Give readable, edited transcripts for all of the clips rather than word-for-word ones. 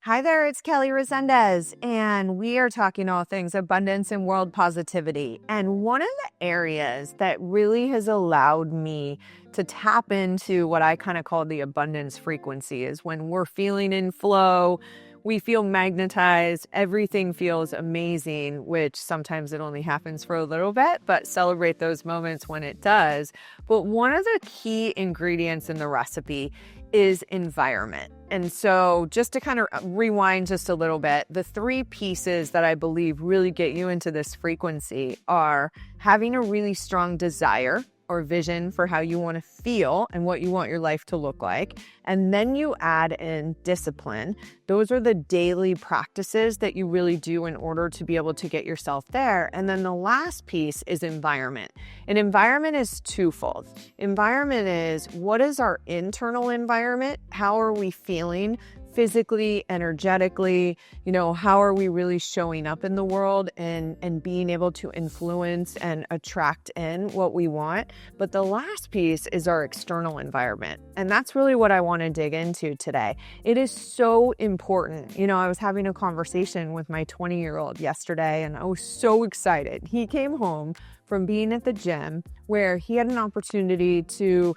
Hi there, it's Kelly Resendez, and we are talking all things abundance and world positivity. And one of the areas that really has allowed me to tap into what I kind of call the abundance frequency is when we're feeling in flow, we feel magnetized, everything feels amazing, which sometimes it only happens for a little bit, but celebrate those moments when it does. But one of the key ingredients in the recipe is environment. And so just to kind of rewind just a little bit, the three pieces that I believe really get you into this frequency are having a really strong desire or vision for how you want to feel and what you want your life to look like. And then you add in discipline. Those are the daily practices that you really do in order to be able to get yourself there. And then the last piece is environment. And environment is twofold. Environment is, what is our internal environment? How are we feeling physically, energetically? How are we really showing up in the world and being able to influence and attract in what we want? But the last piece is our external environment. And that's really what I want to dig into today. It is so important. I was having a conversation with my 20-year-old yesterday, and I was so excited. He came home from being at the gym where he had an opportunity to,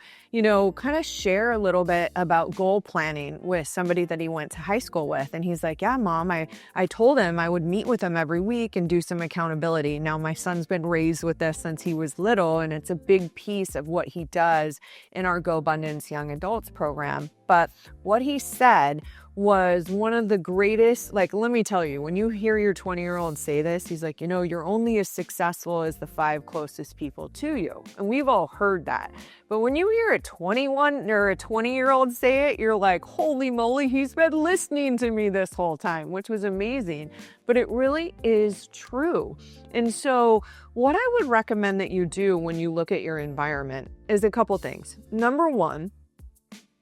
kind of share a little bit about goal planning with somebody that he went to high school with. And he's like, yeah, Mom, I told him I would meet with him every week and do some accountability. Now, my son's been raised with this since he was little, and it's a big piece of what he does in our Go Abundance Young Adults program. But what he said was one of the greatest, let me tell you, when you hear your 20-year-old say this, he's like, you're only as successful as the 5 closest people to you. And we've all heard that. But when you hear a 21 or a 20-year-old say it, you're like, holy moly, he's been listening to me this whole time, which was amazing. But it really is true. And so what I would recommend that you do when you look at your environment is a couple things. Number one,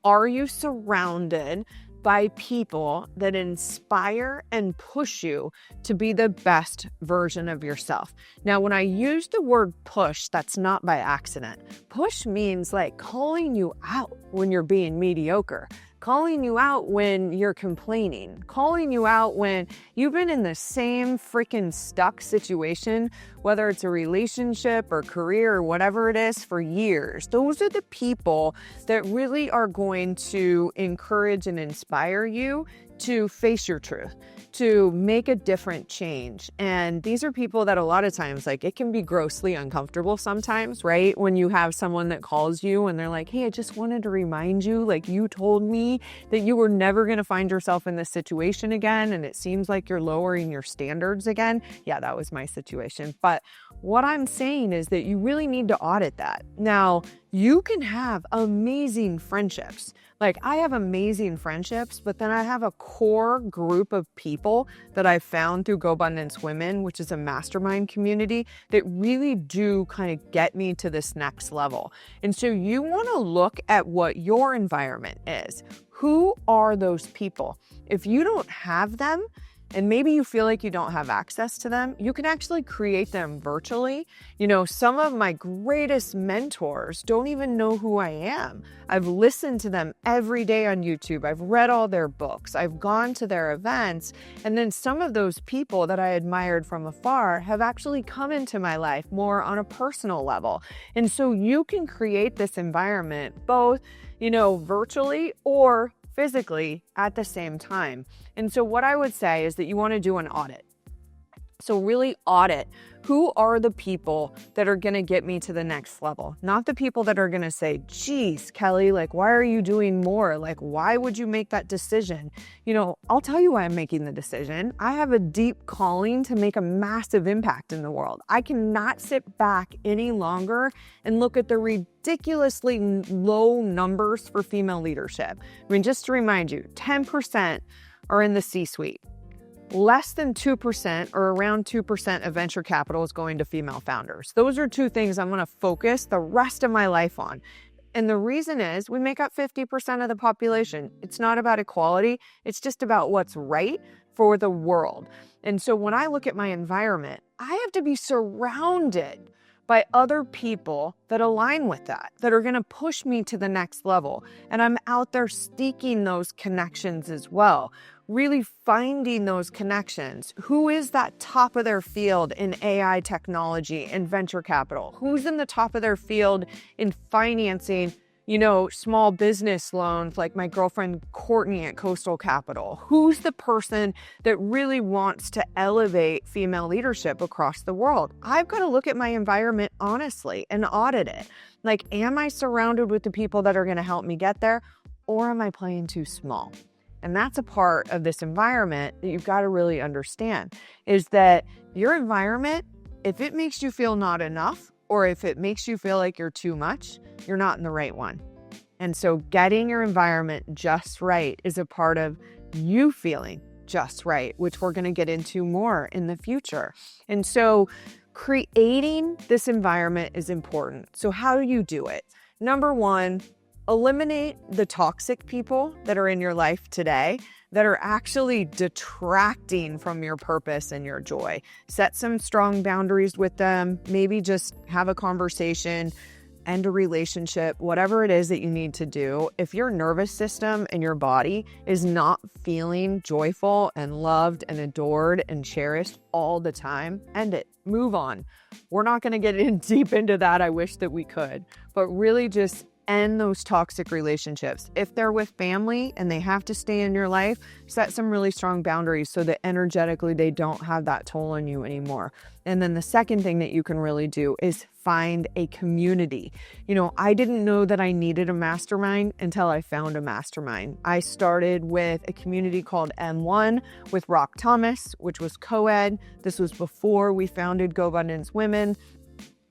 are you surrounded by people that inspire and push you to be the best version of yourself? Now, when I use the word push, that's not by accident. Push means calling you out when you're being mediocre, calling you out when you're complaining, calling you out when you've been in the same freaking stuck situation, whether it's a relationship or career or whatever it is, for years. Those are the people that really are going to encourage and inspire you to face your truth, to make a different change. And these are people that a lot of times, it can be grossly uncomfortable sometimes, right? When you have someone that calls you and they're like, hey, I just wanted to remind you, you told me that you were never going to find yourself in this situation again, and it seems like you're lowering your standards again. Yeah, that was my situation. But what I'm saying is that you really need to audit that. Now, you can have amazing friendships. I have amazing friendships, but then I have a core group of people that I've found through Go Abundance Women, which is a mastermind community that really do kind of get me to this next level. And so you want to look at what your environment is. Who are those people? If you don't have them, and maybe you feel like you don't have access to them, you can actually create them virtually. Some of my greatest mentors don't even know who I am. I've listened to them every day on YouTube. I've read all their books. I've gone to their events. And then some of those people that I admired from afar have actually come into my life more on a personal level. And so you can create this environment both, virtually or physically at the same time. And so what I would say is that you want to do an audit. So really audit, who are the people that are going to get me to the next level? Not the people that are going to say, geez, Kelly, why are you doing more? Why would you make that decision? I'll tell you why I'm making the decision. I have a deep calling to make a massive impact in the world. I cannot sit back any longer and look at the ridiculously low numbers for female leadership. Just to remind you, 10% are in the C-suite. Less than 2% or around 2% of venture capital is going to female founders. Those are two things I'm going to focus the rest of my life on. And the reason is we make up 50% of the population. It's not about equality. It's just about what's right for the world. And so when I look at my environment, I have to be surrounded by other people that align with that are going to push me to the next level. And I'm out there seeking those connections as well. really finding those connections. Who is that top of their field in AI technology and venture capital? Who's in the top of their field in financing, small business loans, like my girlfriend Courtney at Coastal Capital? Who's the person that really wants to elevate female leadership across the world? I've got to look at my environment honestly and audit it. Like, am I surrounded with the people that are going to help me get there, or am I playing too small? And that's a part of this environment that you've got to really understand, is that your environment, if it makes you feel not enough, or if it makes you feel like you're too much, you're not in the right one. And so getting your environment just right is a part of you feeling just right, which we're going to get into more in the future. And so creating this environment is important. So how do you do it? Number one, eliminate the toxic people that are in your life today that are actually detracting from your purpose and your joy. Set some strong boundaries with them. Maybe just have a conversation, end a relationship, whatever it is that you need to do. If your nervous system and your body is not feeling joyful and loved and adored and cherished all the time, end it. Move on. We're not going to get in deep into that. I wish that we could, but really just end those toxic relationships. If they're with family and they have to stay in your life, set some really strong boundaries so that energetically they don't have that toll on you anymore. And then the second thing that you can really do is find a community. I didn't know that I needed a mastermind until I found a mastermind. I started with a community called M1 with Rock Thomas, which was co-ed. This was before we founded GoBundance Women,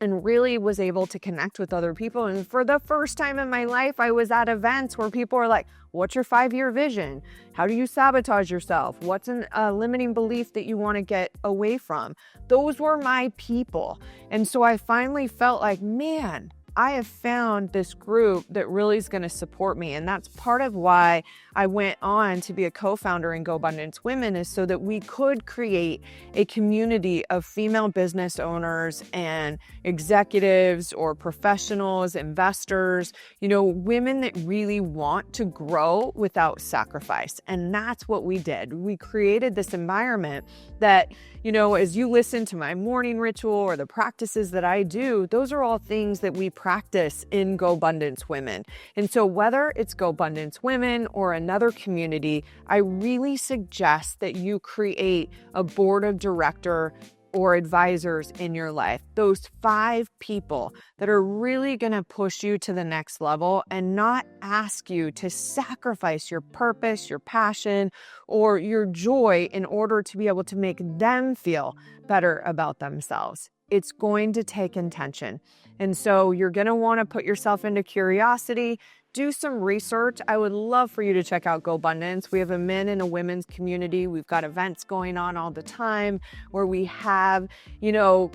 and really was able to connect with other people. And for the first time in my life, I was at events where people are like, what's your 5-year vision? How do you sabotage yourself? What's a limiting belief that you want to get away from? Those were my people. And so I finally felt like, man, I have found this group that really is going to support me. And that's part of why I went on to be a co-founder in GoBundance Women, is so that we could create a community of female business owners and executives or professionals, investors, women that really want to grow without sacrifice. And that's what we did. We created this environment that, as you listen to my morning ritual or the practices that I do, those are all things that we practice in GoBundance Women. And so whether it's GoBundance Women or another community, I really suggest that you create a board of director or advisors in your life. Those 5 people that are really going to push you to the next level and not ask you to sacrifice your purpose, your passion, or your joy in order to be able to make them feel better about themselves. It's going to take intention. And so you're going to want to put yourself into curiosity, do some research. I would love for you to check out GoBundance. We have a men and a women's community. We've got events going on all the time where we have,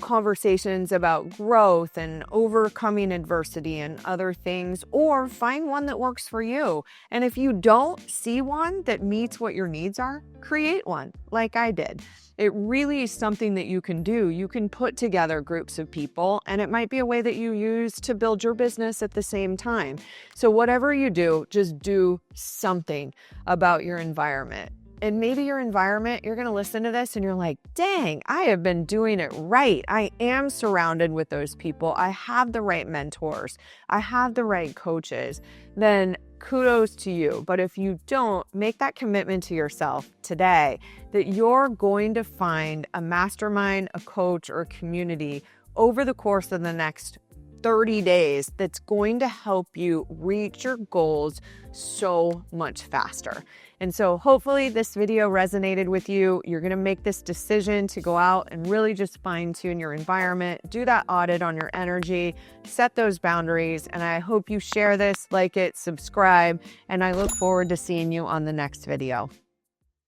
conversations about growth and overcoming adversity and other things, or find one that works for you. And if you don't see one that meets what your needs are, create one like I did. It really is something that you can do. You can put together groups of people, and it might be a way that you use to build your business at the same time. So whatever you do, just do something about your environment. And maybe your environment, you're going to listen to this and you're like, dang, I have been doing it right. I am surrounded with those people. I have the right mentors. I have the right coaches. Then kudos to you. But if you don't, make that commitment to yourself today that you're going to find a mastermind, a coach, or a community over the course of the next 30 days that's going to help you reach your goals so much faster. And so hopefully this video resonated with you. You're going to make this decision to go out and really just fine tune your environment, do that audit on your energy, set those boundaries. And I hope you share this, like it, subscribe, and I look forward to seeing you on the next video.